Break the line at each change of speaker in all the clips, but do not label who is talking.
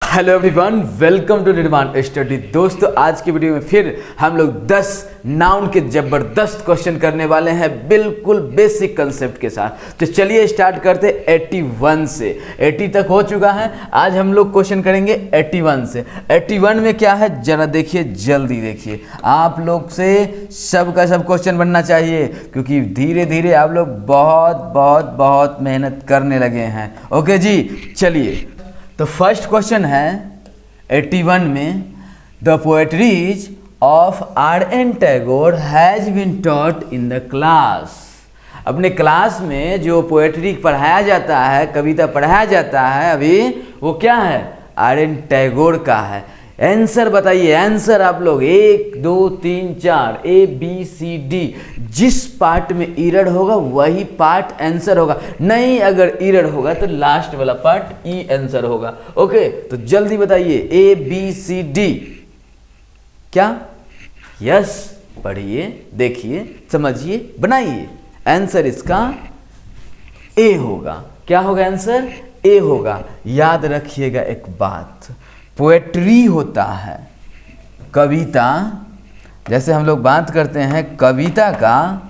Hello everyone, welcome to निर्माण study. दोस्तों, आज की वीडियो में फिर हम लोग 10 नाउन के जबरदस्त क्वेश्चन करने वाले हैं, बिल्कुल बेसिक कंसेप्ट के साथ। तो चलिए स्टार्ट करते 81 से। 80 तक हो चुका है, आज हम लोग क्वेश्चन करेंगे 81 से। 81 में क्या है जरा देखिए, जल्दी देखिए। आप लोग से सब का सब क्वेश्चन बनना चाहिए, क्योंकि धीरे धीरे आप लोग बहुत मेहनत करने लगे हैं। ओके जी, चलिए। तो फर्स्ट क्वेश्चन है 81 में, the poetries of R N. Tagore has been taught in the class. अपने क्लास में जो पोएट्री पढ़ाया जाता है, कविता पढ़ाया जाता है अभी, वो क्या है? आर.एन. टैगोर का है। आंसर बताइए, आंसर आप लोग 1 2 3 4 ABCD। जिस पार्ट में इरर होगा वही पार्ट आंसर होगा, नहीं अगर इरर होगा तो लास्ट वाला पार्ट ई आंसर होगा। ओके, तो जल्दी बताइए ABCD क्या? यस, पढ़िए, देखिए, समझिए, बनाइए। आंसर इसका ए होगा। क्या होगा आंसर? ए होगा। याद रखिएगा एक बात, पोएट्री होता है कविता, जैसे हम लोग बात करते हैं कविता का,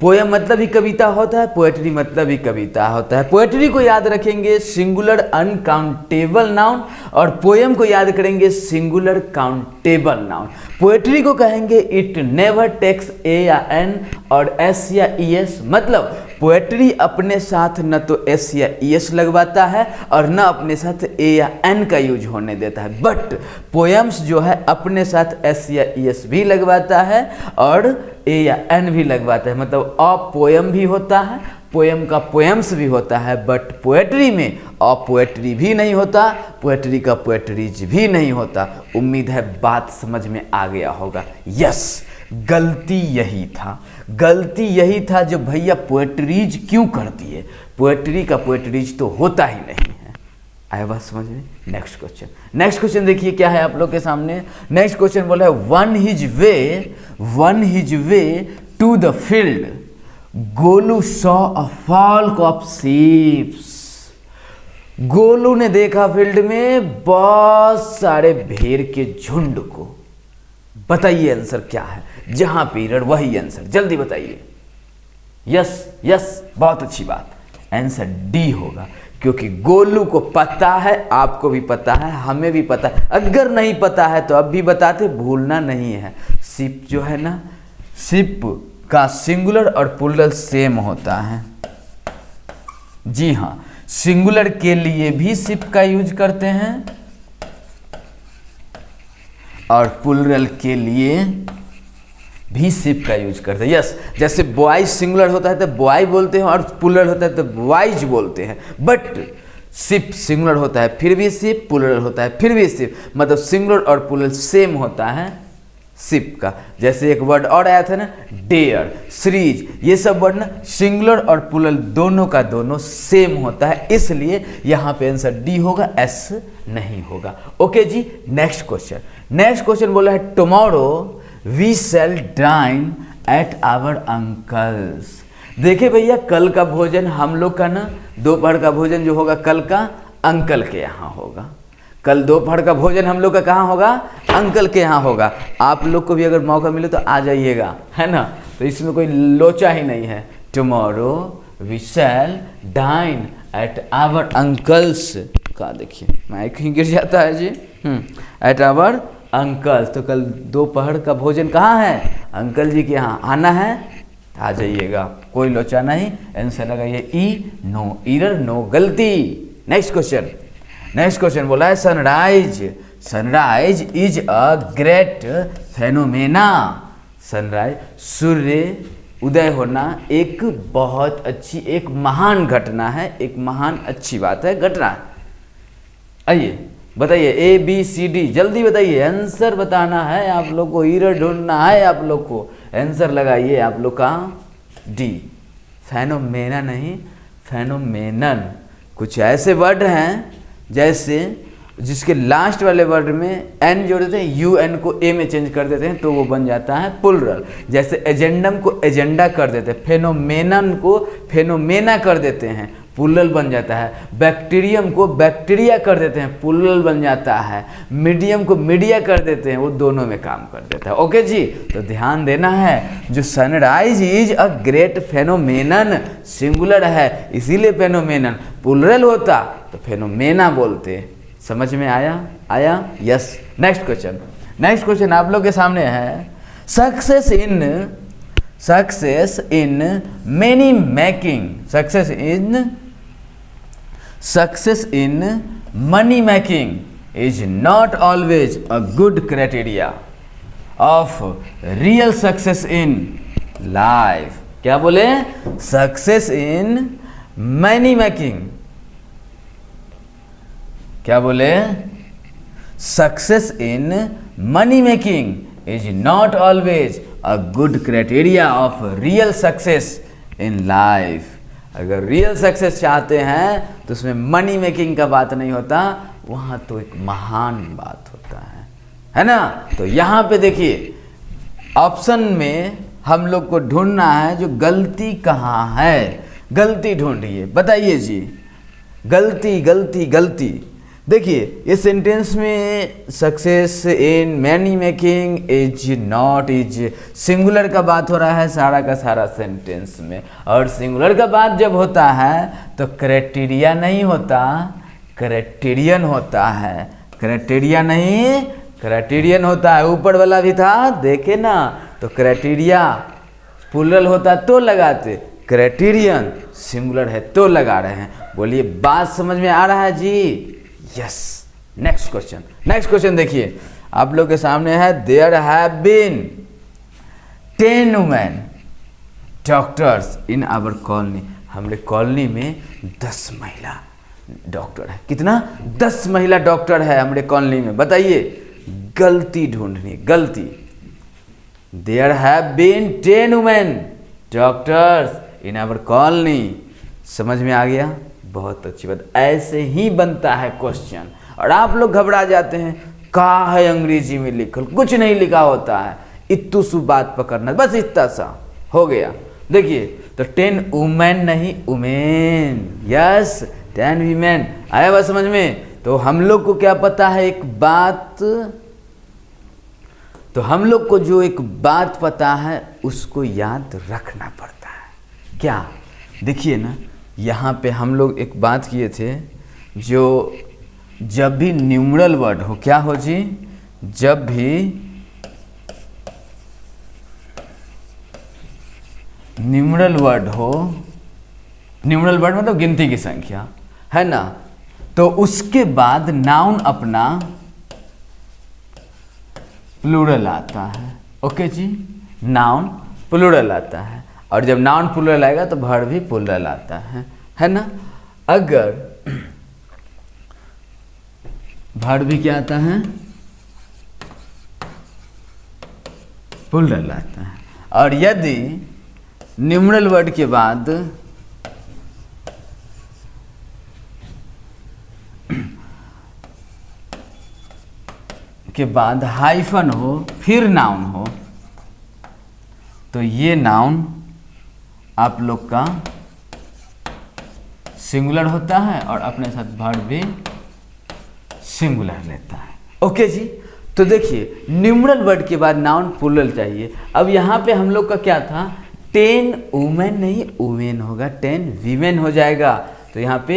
पोएम मतलब ही कविता होता है, पोएट्री मतलब ही कविता होता है। पोएट्री को याद रखेंगे सिंगुलर अनकाउंटेबल नाउन, और पोएम को याद करेंगे सिंगुलर काउंटेबल नाउन। पोएट्री को कहेंगे इट नेवर टेक्स ए या एन और एस या ई एस, मतलब पोएट्री अपने साथ न तो एस या ई एस लगवाता है और न अपने साथ ए या एन का यूज होने देता है। बट पोएम्स जो है अपने साथ एस या ई एस भी लगवाता है और ए या एन भी लगवाता है, मतलब अ पोएम भी होता है, पोएम का पोएम्स भी होता है। बट पोएट्री में अ पोएट्री भी नहीं होता, पोएट्री का पोएट्रीज भी नहीं होता। उम्मीद है बात समझ में आ गया होगा। यस, गलती यही था, गलती यही था जो भैया पोएट्रीज क्यों कर दिए। पोएट्री का पोएट्रीज तो होता ही नहीं है। आया बात समझ में? नेक्स्ट क्वेश्चन, नेक्स्ट क्वेश्चन देखिए क्या है आप लोग के सामने। नेक्स्ट क्वेश्चन बोला है on his way to the field, Golu saw a flock of sheeps. Golu ने देखा फील्ड में बहुत सारे भेड़ के झुंड को। बताइए आंसर क्या है? जहां पीरियड वही आंसर, जल्दी बताइए। यस यस, बहुत अच्छी बात, आंसर डी होगा, क्योंकि गोलू को पता है, आपको भी पता है, हमें भी पता है। अगर नहीं पता है तो अब भी बताते, भूलना नहीं है। शिप जो है ना, शिप का सिंगुलर और प्लूरल सेम होता है। जी हाँ, सिंगुलर के लिए भी शिप का यूज करते हैं और प्लूरल के लिए भी शिप का यूज करते हैं। यस, जैसे बॉयज सिंगुलर होता है तो बॉय बोलते हैं और प्लूरल होता है तो बॉयज बोलते हैं। बट शिप सिंगुलर होता है फिर भी शिप, प्लूरल होता है फिर भी शिप, मतलब सिंगुलर और प्लूरल सेम होता है शिप का। जैसे एक वर्ड और आया था ना, डेयर, सीरीज, ये सब वर्ड ना सिंगुलर और प्लूरल दोनों का दोनों सेम होता है, इसलिए यहाँ पे आंसर डी होगा, एस नहीं होगा। ओके जी, नेक्स्ट क्वेश्चन। नेक्स्ट क्वेश्चन बोला है tomorrow we shall dine at our uncle's. देखिए भैया, कल का भोजन हम लोग का ना, दोपहर का भोजन जो होगा कल का अंकल के यहाँ होगा। कल दोपहर का भोजन हम लोग का कहाँ होगा? अंकल के यहाँ होगा। आप लोग को भी अगर मौका मिले तो आ जाइएगा, है ना, तो इसमें कोई लोचा ही नहीं है। Tomorrow we shall dine at our uncle's का, देखिए माइक ही गिर जाता है जी। एट आवर अंकल्स, तो कल दोपहर का भोजन कहाँ है? अंकल जी के यहाँ आना है, आ जाइएगा, कोई लोचा नहीं। आंसर लगाइए ई, नो इरर, नो गलती। नेक्स्ट क्वेश्चन, नेक्स्ट क्वेश्चन बोला है sunrise is a great phenomena. Sunrise, सूर्य उदय होना एक बहुत अच्छी, एक महान घटना है, एक महान अच्छी बात है, घटना है। आइए बताइए ABCD, जल्दी बताइए, आंसर बताना है आप लोग को, इरर ढूंढना है आप लोग को। आंसर लगाइए आप लोग का डी, फेनोमेना नहीं, फेनोमेनन। कुछ ऐसे वर्ड हैं जैसे जिसके लास्ट वाले वर्ड में एन जोड़ देते हैं, UN को ए में चेंज कर देते हैं तो वो बन जाता है प्लूरल। जैसे एजेंडम को एजेंडा कर देते हैं, फेनोमेनन को फेनोमेना कर देते हैं, प्लूरल बन जाता है। बैक्टीरियम को बैक्टीरिया कर देते हैं, प्लूरल बन जाता है। मीडियम को मीडिया कर देते हैं, वो दोनों में काम कर देता है। ओके जी, तो ध्यान देना है, जो sunrise is a great phenomenon, singular है इसीलिए फेनोमेनन, प्लूरल होता तो फेनोमेना बोलते। समझ में आया? यस। नेक्स्ट क्वेश्चन आप लोग के सामने है, success in money making, success in money making is not always a good criteria of real success in life. क्या बोले? सक्सेस इन मनी मेकिंग, क्या बोले? Success in money making is not always a good criteria of real success in life. अगर real success चाहते हैं तो उसमें money making का बात नहीं होता, वहाँ तो एक महान बात होता है ना। तो यहाँ पे देखिए ऑप्शन में हम लोग को ढूंढना है जो गलती कहाँ है, गलती ढूंढिए, बताइए जी। गलती देखिए इस सेंटेंस में success in money making is not, is singular का बात हो रहा है सारा का सारा सेंटेंस में, और सिंगुलर का बात जब होता है तो क्राइटेरिया नहीं होता, क्राइटेरियन होता है। क्राइटेरिया नहीं, क्राइटेरियन होता है। ऊपर वाला भी था, देखे ना, तो क्राइटेरिया प्लूरल होता तो लगाते, क्राइटेरियन सिंगुलर है तो लगा रहे हैं। बोलिए बात समझ में आ रहा है जी? यस। नेक्स्ट क्वेश्चन देखिए आप लोग के सामने है, there have been 10 women doctors in our colony. हमारे कॉलोनी में 10 महिला डॉक्टर है। कितना? 10 महिला डॉक्टर है हमारे कॉलोनी में। बताइए गलती ढूंढनी, गलती। There have been 10 women doctors in our colony. समझ में आ गया? बहुत अच्छी बात। ऐसे ही बनता है क्वेश्चन, और आप लोग घबरा जाते हैं, कहा है अंग्रेजी में लिखल, कुछ नहीं लिखा होता है, इतू सु बात पकड़ना, बस इतना सा हो गया। देखिए तो 10 वुमेन नहीं वुमेन, यस 10 वीमेन। आया बात समझ में? तो हम लोग को क्या पता है एक बात, तो हम लोग को जो एक बात पता है उसको याद रखना पड़ता है। क्या? देखिए ना, यहाँ पे हम लोग एक बात किए थे, जो जब भी न्यूमरल वर्ड हो, क्या हो जी? जब भी न्यूमरल वर्ड हो, न्यूमरल वर्ड मतलब गिनती की संख्या है ना, तो उसके बाद नाउन अपना प्लूरल आता है। ओके जी, नाउन प्लूरल आता है, और जब नाउन प्लूरल आएगा तो वर्ब भी प्लूरल आता है ना। अगर वर्ब भी क्या आता है? प्लूरल आता है। और यदि न्यूमरल वर्ड के बाद हाइफन हो फिर नाउन हो, तो ये नाउन आप लोग का सिंगुलर होता है और अपने साथ वर्ब भी सिंगुलर लेता है। ओके जी, तो देखिए न्यूमरल वर्ड के बाद नाउन प्लूरल चाहिए। अब यहाँ पे हम लोग का क्या था? 10 वुमेन नहीं वुमेन होगा, 10 वीमेन हो जाएगा। तो यहाँ पे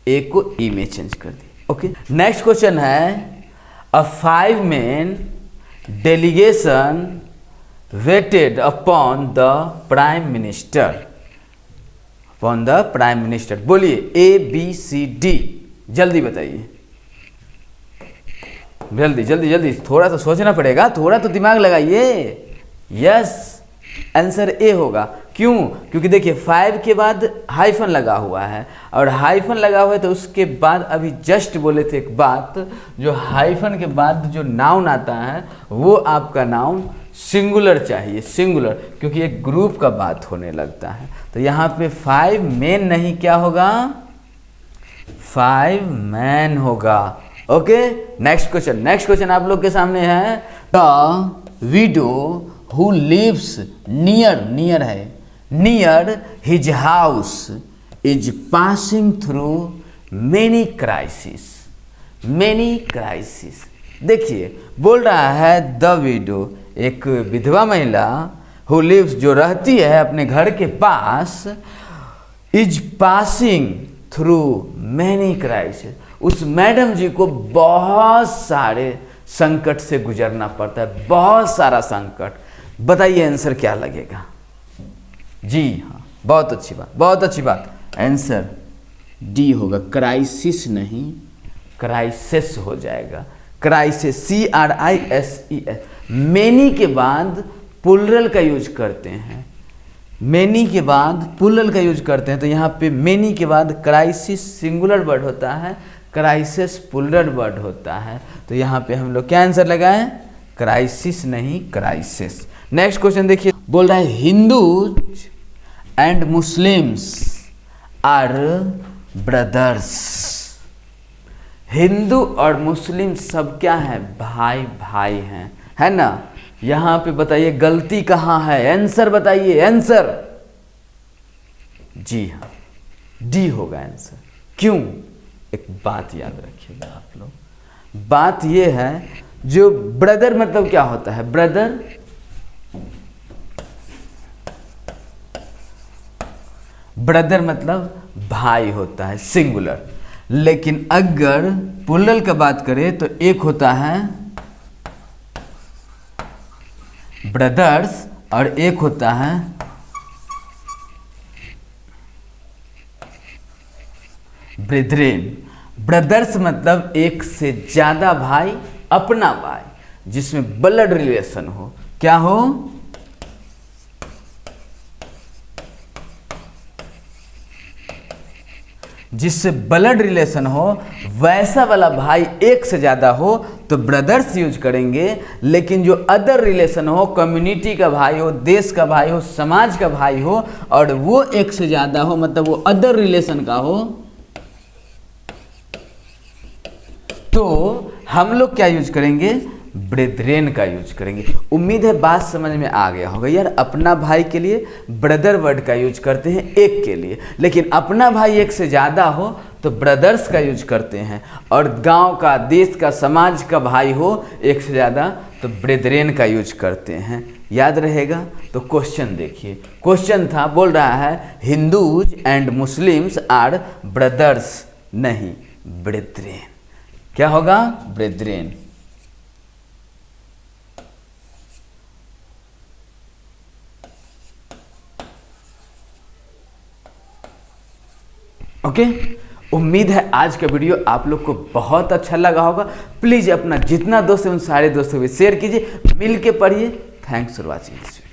ए को ई में चेंज कर दी। ओके, नेक्स्ट क्वेश्चन है, अ 5 men delegation waited upon the prime minister, upon the prime minister। बोलिए ABCD, जल्दी बताइए, जल्दी, थोड़ा तो सोचना पड़ेगा, थोड़ा तो दिमाग लगाइए। यस, आंसर ए होगा। क्यों? क्योंकि देखिए 5 के बाद हाइफन लगा हुआ है, और हाइफन लगा हुआ है तो उसके बाद अभी जस्ट बोले थे एक बात, जो हाइफन के बाद जो नाउन आता है वो आपका नाउन सिंगुलर चाहिए, सिंगुलर, क्योंकि एक ग्रुप का बात होने लगता है। तो यहाँ पे 5 men नहीं, क्या होगा? 5 men होगा। ओके, नेक्स्ट क्वेश्चन आप लोग के सामने है, the widow who lives near his house is passing through many crisis. Many crisis, देखिए बोल रहा है द विडो, एक विधवा महिला हु लिव्स, जो रहती है अपने घर के पास, is passing through many crisis, उस मैडम जी को बहुत सारे संकट से गुजरना पड़ता है, बहुत सारा संकट। बताइए आंसर क्या लगेगा? जी हाँ, बहुत अच्छी बात, बहुत अच्छी बात। आंसर डी होगा, क्राइसिस नहीं क्राइसिस हो जाएगा। Crisis, CRISES। मैनी के बाद प्लूरल का यूज करते हैं, मैनी के बाद प्लूरल का यूज करते हैं, तो यहाँ पे मैनी के बाद क्राइसिस सिंगुलर वर्ड होता है, क्राइसिस प्लूरल वर्ड होता है, तो यहाँ पे हम लोग क्या आंसर लगाएं? क्राइसिस नहीं क्राइसिस। नेक्स्ट क्वेश्चन देखिए, बोल रहा है Hindus and Muslims are brothers. हिंदू और मुस्लिम सब क्या है? भाई भाई हैं, है ना। यहाँ पे बताइए गलती कहाँ है? आंसर बताइए, आंसर। जी हाँ, डी होगा आंसर। क्यों? एक बात याद रखिएगा आप लोग, बात ये है, जो ब्रदर मतलब क्या होता है? ब्रदर ब्रदर मतलब भाई होता है, सिंगुलर। लेकिन अगर प्लूरल का बात करें तो एक होता है ब्रदर्स और एक होता है ब्रेथरेन। ब्रदर्स मतलब एक से ज्यादा भाई, अपना भाई जिसमें ब्लड रिलेशन हो। क्या हो? जिससे ब्लड रिलेशन हो, वैसा वाला भाई एक से ज़्यादा हो तो ब्रदर्स यूज करेंगे। लेकिन जो अदर रिलेशन हो, कम्युनिटी का भाई हो, देश का भाई हो, समाज का भाई हो, और वो एक से ज़्यादा हो, मतलब वो अदर रिलेशन का हो, तो हम लोग क्या यूज करेंगे? ब्रेथरेन का यूज करेंगे। उम्मीद है बात समझ में आ गया होगा। यार अपना भाई के लिए ब्रदर वर्ड का यूज करते हैं एक के लिए, लेकिन अपना भाई एक से ज़्यादा हो तो ब्रदर्स का यूज करते हैं, और गांव का, देश का, समाज का भाई हो एक से ज़्यादा तो ब्रेथरेन का यूज करते हैं। याद रहेगा? तो क्वेश्चन देखिए, क्वेश्चन था, बोल रहा है Hindus and Muslims are brothers, नहीं ब्रेथरेन। क्या होगा? ब्रेथरेन। ओके, उम्मीद है आज का वीडियो आप लोग को बहुत अच्छा लगा होगा। प्लीज़ अपना जितना दोस्त है उन सारे दोस्तों को शेयर कीजिए, मिल के पढ़िए। Thanks for watching this video.